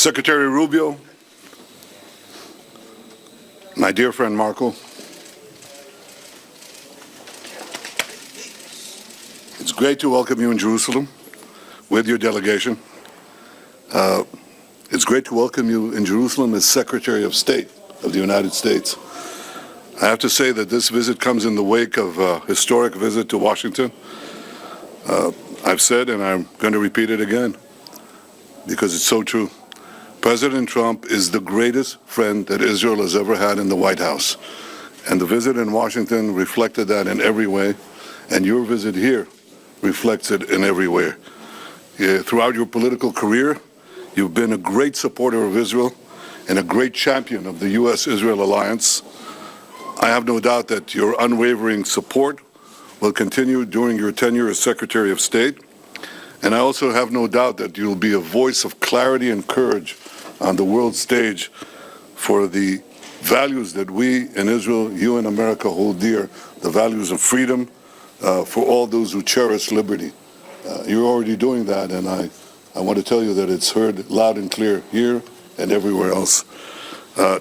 Secretary Rubio, my dear friend Marco, it's great to welcome you in Jerusalem with your delegation. It's great to welcome you in Jerusalem as Secretary of State of the United States. I have to say that this visit comes in the wake of a historic visit to Washington. I've said, and I'm going to repeat it again, because it's so true. President Trump is the greatest friend that Israel has ever had in the White House. And the visit in Washington reflected that in every way, and your visit here reflects it in every way. Throughout your political career, you've been a great supporter of Israel and a great champion of the U.S.-Israel alliance. I have no doubt that your unwavering support will continue during your tenure as Secretary of State. And I also have no doubt that you'll be a voice of clarity and courage on the world stage for the values that we in Israel, you in America hold dear, the values of freedom for all those who cherish liberty. You're already doing that, and I want to tell you that it's heard loud and clear here and everywhere else.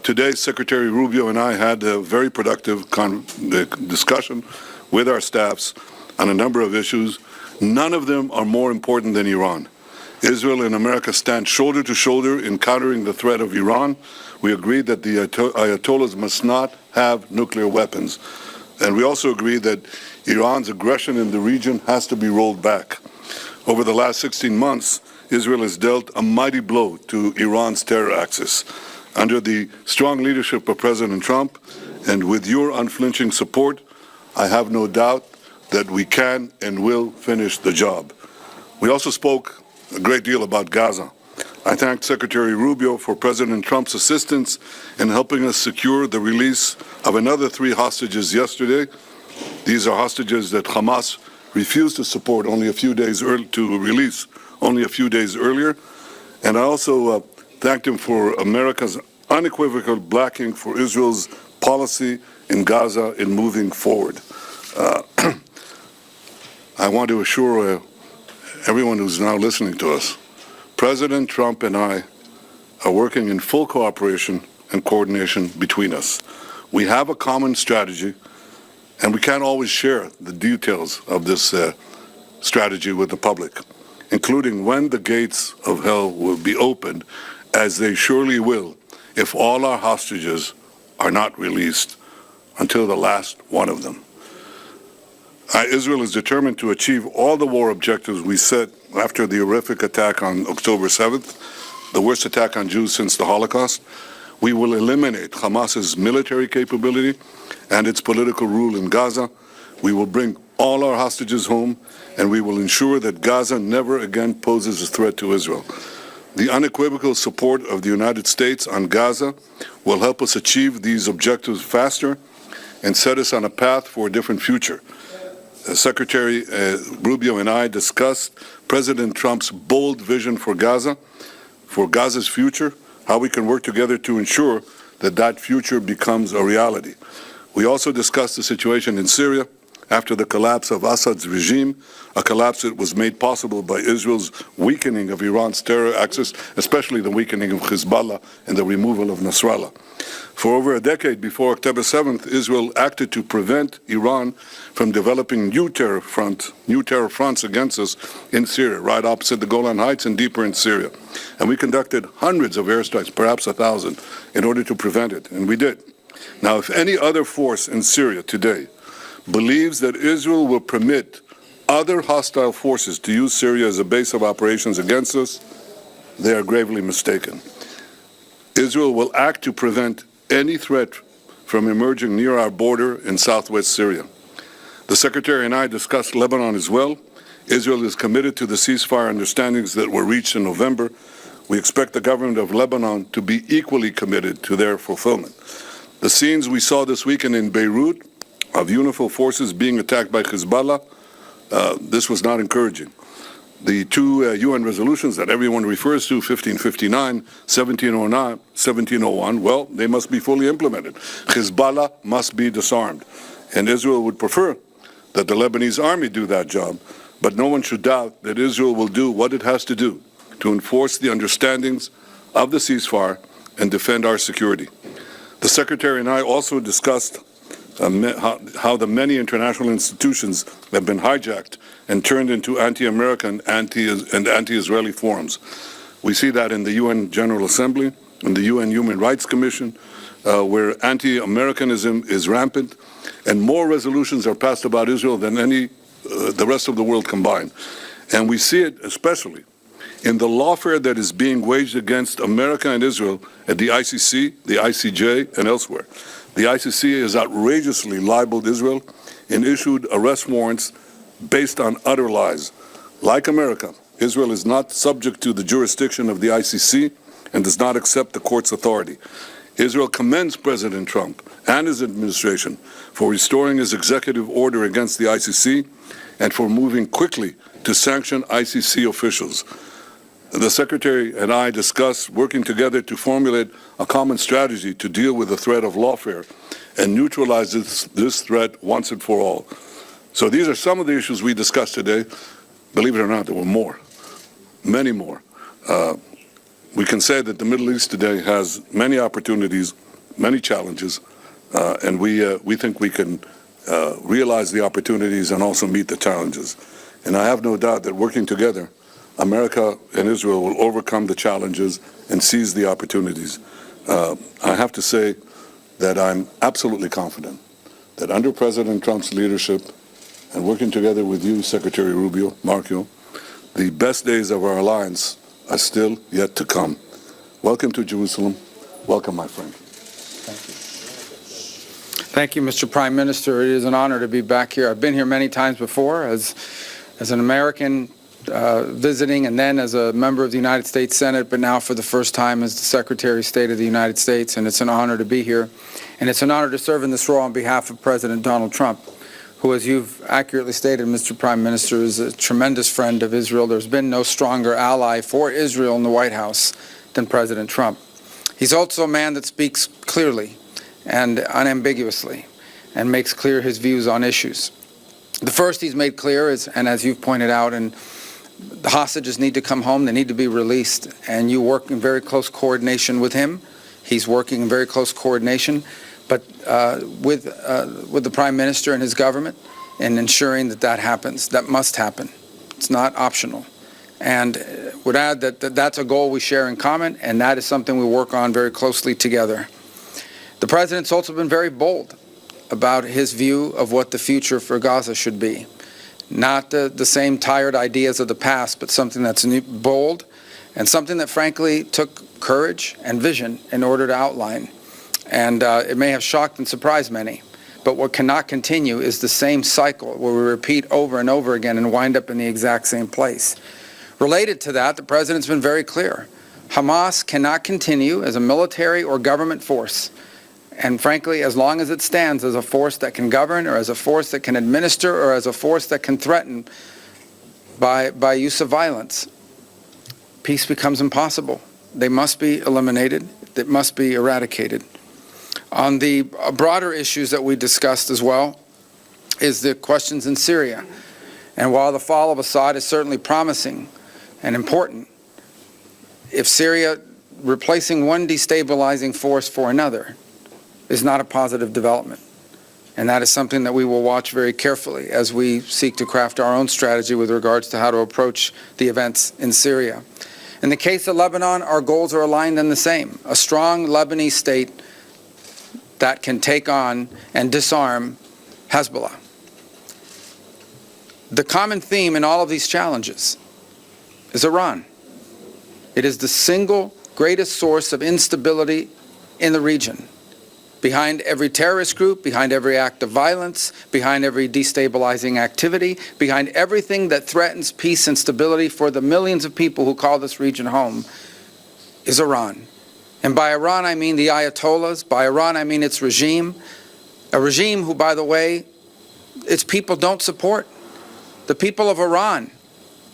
Today, Secretary Rubio and I had a very productive discussion with our staffs on a number of issues. None of them are more important than Iran. Israel and America stand shoulder to shoulder in countering the threat of Iran. We agreed that the Ayatollahs must not have nuclear weapons. And we also agreed that Iran's aggression in the region has to be rolled back. Over the last 16 months, Israel has dealt a mighty blow to Iran's terror axis. Under the strong leadership of President Trump and with your unflinching support, I have no doubt that we can and will finish the job. We also spoke a great deal about Gaza. I thank Secretary Rubio for President Trump's assistance in helping us secure the release of another 3 hostages yesterday. These are hostages that Hamas refused to support only a few days to release only a few days earlier. And I also thanked him for America's unequivocal backing for Israel's policy in Gaza in moving forward. I want to assure everyone who's now listening to us, President Trump and I are working in full cooperation and coordination between us. We have a common strategy, and we can't always share the details of this strategy with the public, including when the gates of hell will be opened, as they surely will if all our hostages are not released until the last one of them. Israel is determined to achieve all the war objectives we set after the horrific attack on October 7th, the worst attack on Jews since the Holocaust. We will eliminate Hamas's military capability and its political rule in Gaza. We will bring all our hostages home, and we will ensure that Gaza never again poses a threat to Israel. The unequivocal support of the United States on Gaza will help us achieve these objectives faster and set us on a path for a different future. Secretary Rubio and I discussed President Trump's bold vision for Gaza's future, how we can work together to ensure that that future becomes a reality. We also discussed the situation in Syria after the collapse of Assad's regime, a collapse that was made possible by Israel's weakening of Iran's terror axis, especially the weakening of Hezbollah and the removal of Nasrallah. For over a decade before October 7th, Israel acted to prevent Iran from developing new terror fronts against us in Syria, right opposite the Golan Heights and deeper in Syria. And we conducted hundreds of airstrikes, perhaps 1,000, in order to prevent it, and we did. Now, if any other force in Syria today believes that Israel will permit other hostile forces to use Syria as a base of operations against us, they are gravely mistaken. Israel will act to prevent any threat from emerging near our border in southwest Syria. The Secretary and I discussed Lebanon as well. Israel is committed to the ceasefire understandings that were reached in November. We expect the government of Lebanon to be equally committed to their fulfillment. The scenes we saw this weekend in Beirut of UNIFIL forces being attacked by Hezbollah, this was not encouraging. The 2 UN resolutions that everyone refers to, 1559, 1701, well, they must be fully implemented. Hezbollah must be disarmed. And Israel would prefer that the Lebanese army do that job, but no one should doubt that Israel will do what it has to do to enforce the understandings of the ceasefire and defend our security. The Secretary and I also discussed how the many international institutions have been hijacked and turned into anti-American and anti-Israeli forums. We see that in the UN General Assembly, in the UN Human Rights Commission, where anti-Americanism is rampant, and more resolutions are passed about Israel than the rest of the world combined. And we see it especially in the lawfare that is being waged against America and Israel at the ICC, the ICJ, and elsewhere. The ICC has outrageously libeled Israel and issued arrest warrants based on utter lies. Like America, Israel is not subject to the jurisdiction of the ICC and does not accept the court's authority. Israel commends President Trump and his administration for restoring his executive order against the ICC and for moving quickly to sanction ICC officials. The Secretary and I discussed working together to formulate a common strategy to deal with the threat of lawfare and neutralize this threat once and for all. So these are some of the issues we discussed today. Believe it or not, there were more, many more. We can say that the Middle East today has many opportunities, many challenges, and we think we can realize the opportunities and also meet the challenges. And I have no doubt that working together, America and Israel will overcome the challenges and seize the opportunities. I have to say that I'm absolutely confident that under President Trump's leadership and working together with you, Secretary Rubio, Marco, the best days of our alliance are still yet to come. Welcome to Jerusalem. Welcome, my friend. Thank you. Thank you, Mr. Prime Minister. It is an honor to be back here. I've been here many times before as an American visiting, and then as a member of the United States Senate, but now for the first time as the Secretary of State of the United States, and it's an honor to be here. And it's an honor to serve in this role on behalf of President Donald Trump, who, as you've accurately stated, Mr. Prime Minister, is a tremendous friend of Israel. There's been no stronger ally for Israel in the White House than President Trump. He's also a man that speaks clearly and unambiguously and makes clear his views on issues. The first he's made clear is, and as you've pointed out, and the hostages need to come home, they need to be released, and you work in very close coordination with him. He's working in very close coordination, but with the Prime Minister and his government, in ensuring that that happens. That must happen. It's not optional. And would add that that's a goal we share in common, and that is something we work on very closely together. The President's also been very bold about his view of what the future for Gaza should be. Not the same tired ideas of the past, but something that's bold and something that frankly took courage and vision in order to outline. And it may have shocked and surprised many, but what cannot continue is the same cycle where we repeat over and over again and wind up in the exact same place. Related to that, the President's been very clear. Hamas cannot continue as a military or government force. And frankly, as long as it stands as a force that can govern, or as a force that can administer, or as a force that can threaten by use of violence, peace becomes impossible. They must be eliminated. They must be eradicated. On the broader issues that we discussed as well is the questions in Syria. And while the fall of Assad is certainly promising and important, if Syria replacing one destabilizing force for another is not a positive development. And that is something that we will watch very carefully as we seek to craft our own strategy with regards to how to approach the events in Syria. In the case of Lebanon, our goals are aligned and the same. A strong Lebanese state that can take on and disarm Hezbollah. The common theme in all of these challenges is Iran. It is the single greatest source of instability in the region. Behind every terrorist group, behind every act of violence, behind every destabilizing activity, behind everything that threatens peace and stability for the millions of people who call this region home, is Iran. And by Iran, I mean the Ayatollahs. By Iran, I mean its regime. A regime who, by the way, its people don't support. The people of Iran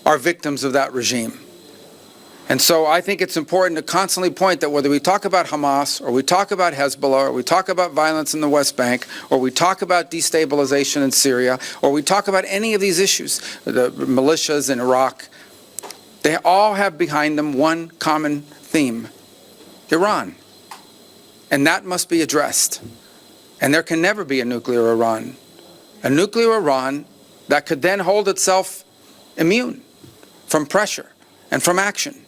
are victims of that regime. And so I think it's important to constantly point that whether we talk about Hamas, or we talk about Hezbollah, or we talk about violence in the West Bank, or we talk about destabilization in Syria, or we talk about any of these issues, the militias in Iraq, they all have behind them one common theme, Iran. And that must be addressed. And there can never be a nuclear Iran. A nuclear Iran that could then hold itself immune from pressure and from action.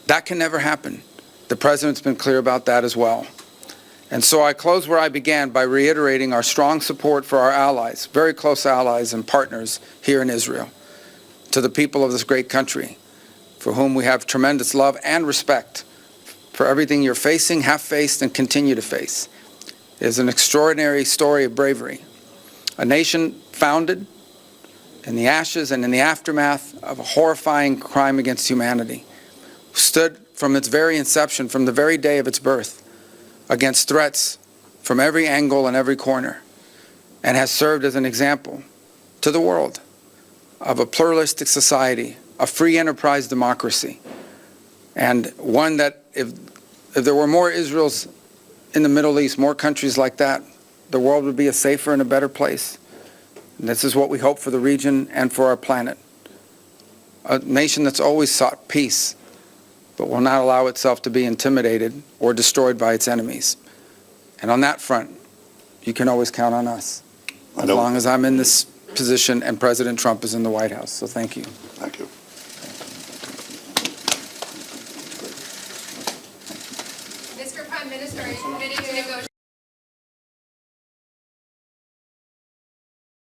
That can never happen. The President's been clear about that as well. And so I close where I began by reiterating our strong support for our allies, very close allies and partners here in Israel, to the people of this great country, for whom we have tremendous love and respect for everything you're facing, have faced, and continue to face. It is an extraordinary story of bravery. A nation founded in the ashes and in the aftermath of a horrifying crime against humanity, stood from its very inception, from the very day of its birth, against threats from every angle and every corner, and has served as an example to the world of a pluralistic society, a free enterprise democracy, and one that if there were more Israels in the Middle East, more countries like that, the world would be a safer and a better place. And this is what we hope for the region and for our planet. A nation that's always sought peace, but will not allow itself to be intimidated or destroyed by its enemies. And on that front, you can always count on us, as long as I'm in this position and President Trump is in the White House. So thank you. Thank you. Mr. Prime Minister, are you committed to negotiate